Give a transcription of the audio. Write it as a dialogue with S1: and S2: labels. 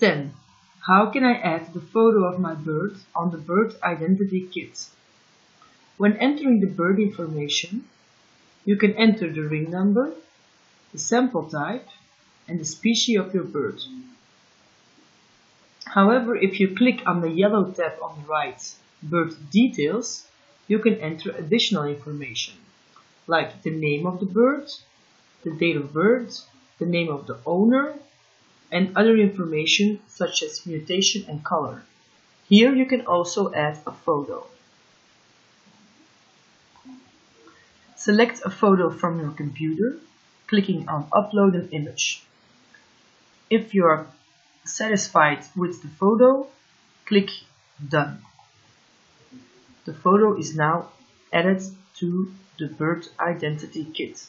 S1: 10. How can I add the photo of my bird on the bird identity kit? When entering the bird information, you can enter the ring number, the sample type, and the species of your bird. However, if you click on the yellow tab on the right, Bird Details, you can enter additional information, like the name of the bird, the date of birth, the name of the owner, and other information such as mutation and color. Here you can also add a photo. Select a photo from your computer, clicking on Upload an image. If you are satisfied with the photo, click Done. The photo is now added to the bird identity kit.